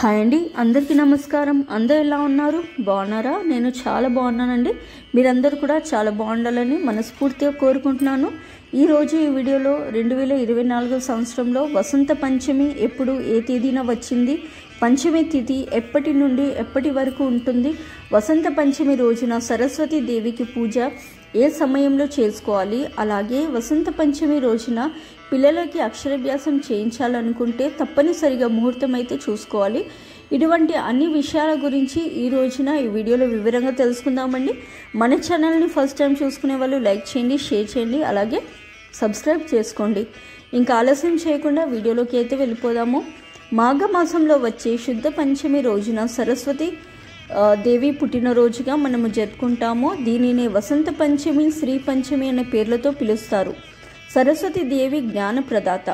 Hi అండి, అందరికీ నమస్కారం. అందరూ ఎలా ఉన్నారు? బాగున్నారా? నేను చాలా బాగున్నానండి. మీరందరూ కూడా చాలా బాగుండాలని మనస్ఫూర్తిగా కోరుకుంటున్నాను. ఈరోజు ఈ వీడియోలో 2024 సంవత్సరంలో వసంత పంచమి ఎప్పుడు, ఏ తేదీన వచ్చింది, పంచమి తిథి ఎప్పటి నుండి ఎప్పటి వరకు ఉంటుంది, వసంత పంచమి రోజున సరస్వతి దేవికి పూజ ఏ సమయంలో చేసుకోవాలి, అలాగే వసంత పంచమి రోజున పిల్లలకి అక్షరాభ్యాసం చేయించాలనుకుంటే తప్పనిసరిగా ముహూర్తం అయితే చూసుకోవాలి. ఇటువంటి అన్ని విషయాల గురించి ఈ రోజున ఈ వీడియోలో వివరంగా తెలుసుకుందామండి. మన ఛానల్ని ఫస్ట్ టైం చూసుకునే వాళ్ళు లైక్ చేయండి, షేర్ చేయండి, అలాగే సబ్స్క్రైబ్ చేసుకోండి. ఇంకా ఆలస్యం చేయకుండా వీడియోలోకి అయితే వెళ్ళిపోదాము. మాఘమాసంలో వచ్చే శుద్ధ పంచమి రోజున సరస్వతి దేవి పుట్టినరోజుగా మనము జరుపుకుంటాము. దీనినే వసంత పంచమి, శ్రీ పంచమి అనే పేర్లతో పిలుస్తారు. సరస్వతి దేవి జ్ఞానప్రదాత.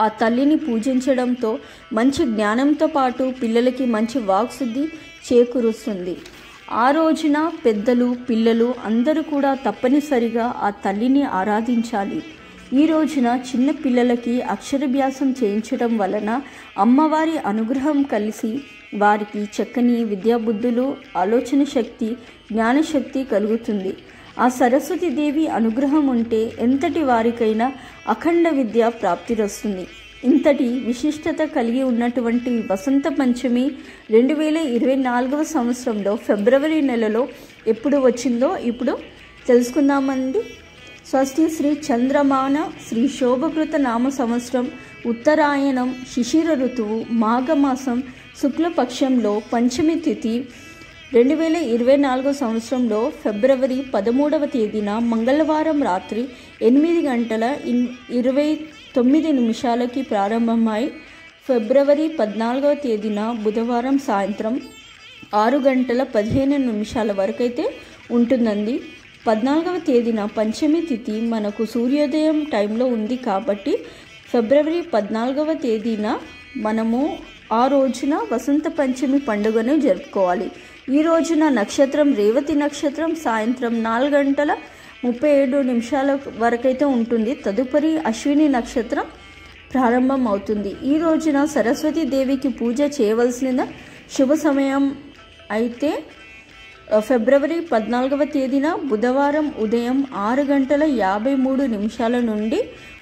ఆ తల్లిని పూజించడంతో మంచి జ్ఞానంతో పాటు పిల్లలకి మంచి వాక్శుద్ధి చేకూరుస్తుంది. ఆ రోజున పెద్దలు, పిల్లలు అందరూ కూడా తప్పనిసరిగా ఆ తల్లిని ఆరాధించాలి. ఈ రోజున చిన్న పిల్లలకి అక్షరాభ్యాసం చేయించడం వలన అమ్మవారి అనుగ్రహం కలిసి వారికి చక్కని విద్యాబుద్ధులు, ఆలోచన శక్తి, జ్ఞానశక్తి కలుగుతుంది. ఆ సరస్వతి దేవి అనుగ్రహం ఉంటే ఎంతటి వారికైనా అఖండ విద్య ప్రాప్తిరస్తుంది. ఇంతటి విశిష్టత కలిగి ఉన్నటువంటి వసంత పంచమి 2024 సంవత్సరంలో ఫిబ్రవరి నెలలో ఎప్పుడు వచ్చిందో ఇప్పుడు తెలుసుకుందామండి. స్వస్తి శ్రీ చంద్రమాన శ్రీ శోభకృత నామ సంవత్సరం, ఉత్తరాయణం, శిశిర ఋతువు, మాఘమాసం, శుక్లపక్షంలో పంచమి తిథి 2024 సంవత్సరంలో ఫిబ్రవరి 13వ తేదీన మంగళవారం రాత్రి 8:29 ప్రారంభమై ఫిబ్రవరి 14వ తేదీన బుధవారం సాయంత్రం 6:15 వరకైతే ఉంటుందండి. 14వ తేదీన పంచమి తిథి మనకు సూర్యోదయం టైంలో ఉంది కాబట్టి ఫిబ్రవరి 14వ తేదీన మనము ఆ రోజున వసంత పంచమి పండుగను జరుపుకోవాలి. ఈ రోజున నక్షత్రం రేవతి నక్షత్రం సాయంత్రం 4:37 వరకైతే ఉంటుంది. తదుపరి అశ్విని నక్షత్రం ప్రారంభం అవుతుంది. ఈ రోజున సరస్వతి దేవికి పూజ చేయవలసిన శుభ సమయం అయితే ఫిబ్రవరి 14వ తేదీన బుధవారం ఉదయం 6:53 నుండి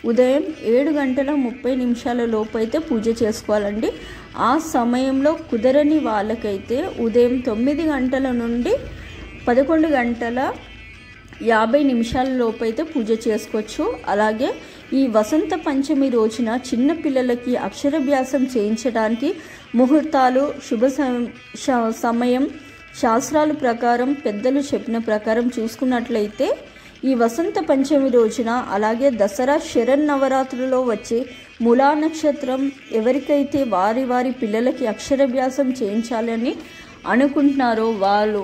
ఉదయం 7:30 లోపు అయితే పూజ చేసుకోవాలండి. ఆ సమయంలో కుదరని వాళ్ళకైతే ఉదయం 9 గంటల నుండి 11:50 లోపు అయితే పూజ చేసుకోవచ్చు. అలాగే ఈ వసంత పంచమి రోజున చిన్న పిల్లలకి అక్షరాభ్యాసం చేయించడానికి ముహూర్తాలు, శుభ సమయం శాస్త్రాల ప్రకారం, పెద్దలు చెప్పిన ప్రకారం చూసుకున్నట్లయితే ఈ వసంత పంచమి రోజున, అలాగే దసరా శరన్నవరాత్రులలో వచ్చే మూలా నక్షత్రం ఎవరికైతే వారి వారి పిల్లలకి అక్షరాభ్యాసం చేయించాలని అనుకుంటున్నారో వాళ్ళు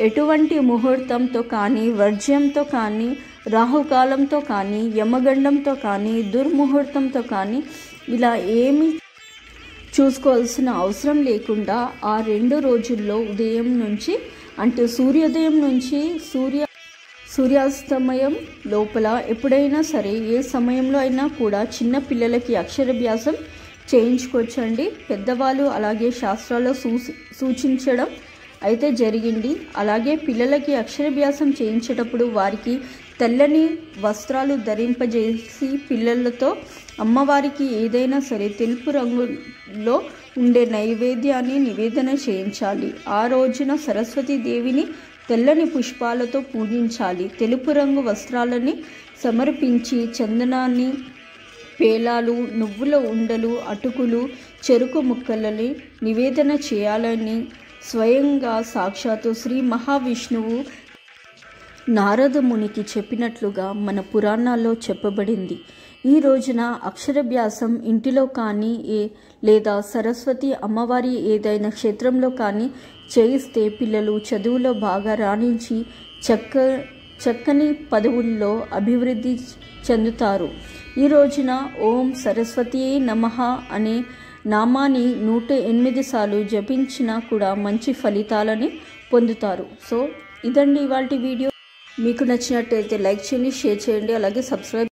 ఎటువంటి ముహూర్తంతో కానీ, వర్జ్యంతో కానీ, రాహుకాలంతో కానీ, యమగండంతో కానీ, దుర్ముహూర్తంతో కానీ ఇలా ఏమి చూసుకోవాల్సిన అవసరం లేకుండా ఆ 2 రోజుల్లో ఉదయం నుంచి అంటే సూర్యోదయం నుంచి సూర్యాస్తమయం లోపల ఎప్పుడైనా సరే ఏ సమయంలో అయినా కూడా చిన్న పిల్లలకి అక్షరాభ్యాసం చేయించుకోవచ్చండి. పెద్దవాళ్ళు అలాగే శాస్త్రాల్లో సూచించడం అయితే జరిగింది. అలాగే పిల్లలకి అక్షరాభ్యాసం చేయించేటప్పుడు వారికి తెల్లని వస్త్రాలు ధరింపజేసి పిల్లలతో అమ్మవారికి ఏదైనా సరే తెలుపు రంగులో ఉండే నైవేద్యాన్ని నివేదన చేయించాలి. ఆ రోజున సరస్వతి దేవిని తెల్లని పుష్పాలతో పూజించాలి. తెలుపు రంగు వస్త్రాలని సమర్పించి చందనాన్ని, పేలాలు, నువ్వుల ఉండలు, అటుకులు, చెరుకు ముక్కలని నివేదన చేయాలని స్వయంగా సాక్షాత్తు శ్రీ మహావిష్ణువు నారద మునికి చెప్పినట్లుగా మన పురాణాల్లో చెప్పబడింది. ఈ రోజున అక్షరాభ్యాసం ఇంటిలో కానీ లేదా సరస్వతి అమ్మవారి ఏదైనా క్షేత్రంలో కానీ చేయిస్తే పిల్లలు చదువులో బాగా రాణించి చక్కని పదవుల్లో అభివృద్ధి చెందుతారు. ఈ రోజున ఓం సరస్వతియే నమః అనే నామాన్ని 108 సార్లు జపించినా కూడా మంచి ఫలితాలని పొందుతారు. సో ఇదండి ఇవాల్టి వీడియో. మీకు నచ్చినట్టయితే లైక్ చేయండి, షేర్ చేయండి, అలాగే సబ్స్క్రైబ్